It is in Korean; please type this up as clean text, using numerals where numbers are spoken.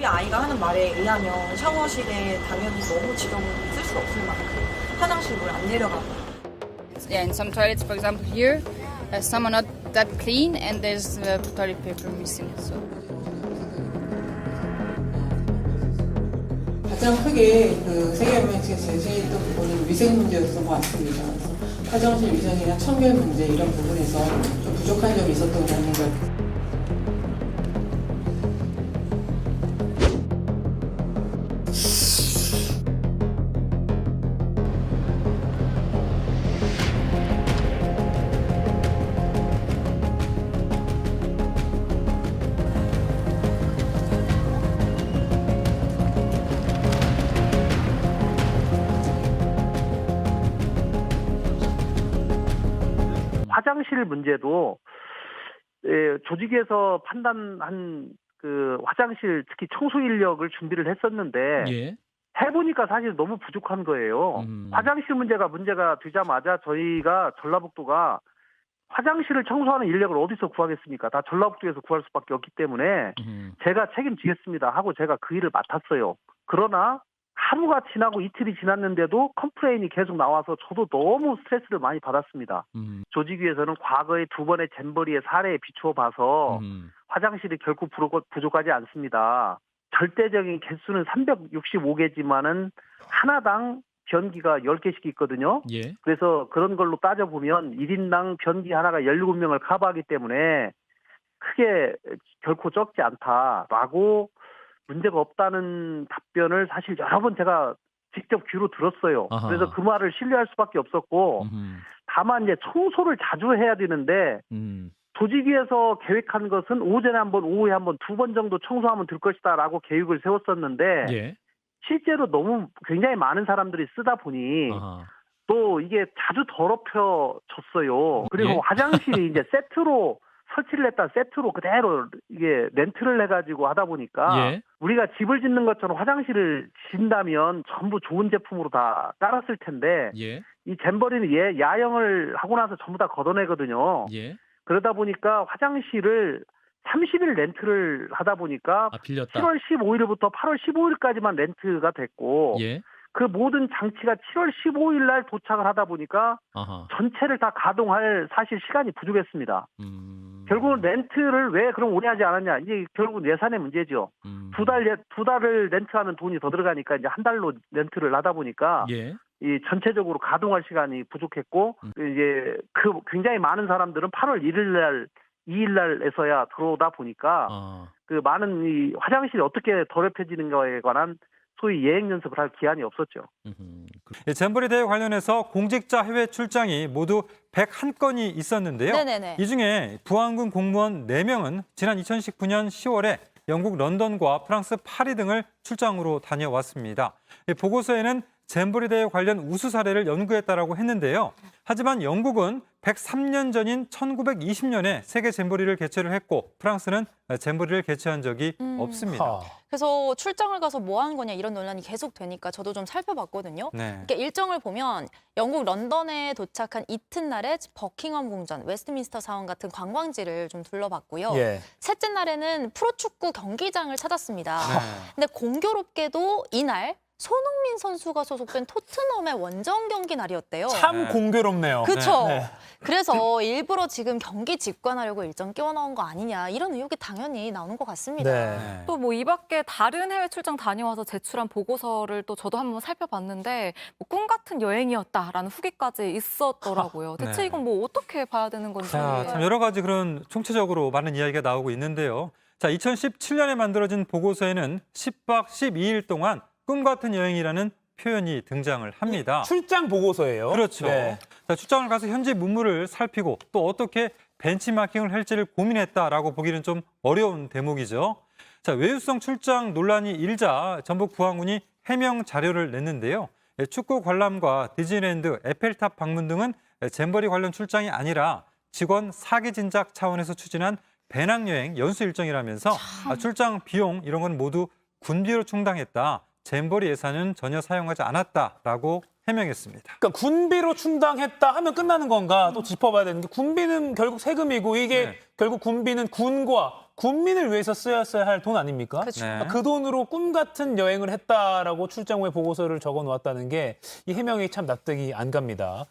우리 아이가 하는 말에 의하면 샤워실에 당연히 너무 지저분히 쓸 수 없을 만큼 화장실 물 안 내려가고. Yeah, in some toilets, for example, here, some are not that clean, and there's toilet paper missing. So. 가장 크게 그 세계연맹에서 제시했던 부분은 위생 문제였던 것 같습니다. 그래서 화장실 위생이나 청결 문제 이런 부분에서 좀 부족한 점이 있었던 것 같습니다. 화장실 문제도 조직에서 판단한 그 화장실 특히 청소 인력을 준비를 했었는데 예. 해보니까 사실 너무 부족한 거예요. 화장실 문제가 되자마자 저희가 전라북도가 화장실을 청소하는 인력을 어디서 구하겠습니까? 다 전라북도에서 구할 수밖에 없기 때문에 제가 책임지겠습니다 하고 제가 그 일을 맡았어요. 그러나 하루가 지나고 이틀이 지났는데도 컴플레인이 계속 나와서 저도 너무 스트레스를 많이 받았습니다. 조직위에서는 과거의 2번의 잼버리의 사례에 비추어 봐서 화장실이 결코 부족하지 않습니다. 절대적인 개수는 365개지만은 하나당 변기가 10개씩 있거든요. 예. 그래서 그런 걸로 따져보면 1인당 변기 하나가 17명을 커버하기 때문에 크게 결코 적지 않다라고 문제가 없다는 답변을 사실 여러 번 제가 직접 귀로 들었어요. 아하. 그래서 그 말을 신뢰할 수밖에 없었고 다만 이제 청소를 자주 해야 되는데 조직위에서 계획한 것은 오전에 한 번, 오후에 한 번, 2번 정도 청소하면 될 것이다라고 계획을 세웠었는데 예. 실제로 너무 굉장히 많은 사람들이 쓰다 보니 아하. 또 이게 자주 더럽혀졌어요. 그리고 예? 화장실이 이제 세트로 설치를 했다 세트로 그대로 이게 렌트를 해가지고 하다 보니까 예. 우리가 집을 짓는 것처럼 화장실을 짓는다면 전부 좋은 제품으로 다 깔았을 텐데 예. 이 잼버리는 야영을 하고 나서 전부 다 걷어내거든요. 예. 그러다 보니까 화장실을 30일 렌트를 하다 보니까 아, 빌렸다. 7월 15일부터 8월 15일까지만 렌트가 됐고 예. 그 모든 장치가 7월 15일 날 도착을 하다 보니까 아하. 전체를 다 가동할 사실 시간이 부족했습니다. 결국은 렌트를 왜 그럼 오래 하지 않았냐. 이제 결국은 예산의 문제죠. 두 달을 렌트하는 돈이 더 들어가니까 이제 한 달로 렌트를 하다 보니까 예. 이 전체적으로 가동할 시간이 부족했고 이제 그 굉장히 많은 사람들은 8월 2일 날에서야 들어오다 보니까 그 많은 이 화장실이 어떻게 더럽혀지는가에 관한 소위 예행 연습을 할 기한이 없었죠. 잼버리 대회 관련해서 공직자 해외 출장이 모두 101건이 있었는데요. 네네네. 이 중에 부안군 공무원 4명은 지난 2019년 10월에 영국 런던과 프랑스 파리 등을 출장으로 다녀왔습니다. 보고서에는 잼버리 대회 관련 우수 사례를 연구했다라고 했는데요. 하지만 영국은 103년 전인 1920년에 세계 잼버리를 개최를 했고 프랑스는 잼버리를 개최한 적이 없습니다. 그래서 출장을 가서 뭐 하는 거냐 이런 논란이 계속 되니까 저도 좀 살펴봤거든요. 네. 그러니까 일정을 보면 영국 런던에 도착한 이튿날에 버킹엄 궁전, 웨스트민스터 사원 같은 관광지를 좀 둘러봤고요. 예. 셋째 날에는 프로축구 경기장을 찾았습니다. 네. 근데 공교롭게도 이날 손흥민 선수가 소속된 토트넘의 원정 경기 날이었대요. 참 공교롭네요. 그렇죠. 네. 그래서 일부러 지금 경기 직관하려고 일정 끼워 넣은 거 아니냐 이런 의혹이 당연히 나오는 것 같습니다. 네. 또 뭐 이 밖에 다른 해외 출장 다녀와서 제출한 보고서를 또 저도 한번 살펴봤는데 뭐 꿈 같은 여행이었다라는 후기까지 있었더라고요. 대체 네. 이건 뭐 어떻게 봐야 되는 건지. 자, 참 여러 가지 그런 총체적으로 많은 이야기가 나오고 있는데요. 자, 2017년에 만들어진 보고서에는 10박 12일 동안 꿈 같은 여행이라는 표현이 등장을 합니다. 출장 보고서예요. 그렇죠. 네. 자, 출장을 가서 현지 문물을 살피고 또 어떻게 벤치마킹을 할지를 고민했다라고 보기는 좀 어려운 대목이죠. 자, 외유성 출장 논란이 일자 전북 부안군이 해명 자료를 냈는데요. 축구 관람과 디즈니랜드, 에펠탑 방문 등은 잼버리 관련 출장이 아니라 직원 사기 진작 차원에서 추진한 배낭여행 연수 일정이라면서 출장 비용 이런 건 모두 군비로 충당했다. 잼버리 예산은 전혀 사용하지 않았다라고 해명했습니다. 그러니까 군비로 충당했다 하면 끝나는 건가 또 짚어봐야 되는 게 군비는 결국 세금이고 이게 네. 결국 군비는 군과 국민을 위해서 쓰였어야 할 돈 아닙니까? 그쵸. 네. 그 돈으로 꿈 같은 여행을 했다라고 출장 후에 보고서를 적어 놓았다는 게 이 해명이 참 납득이 안 갑니다.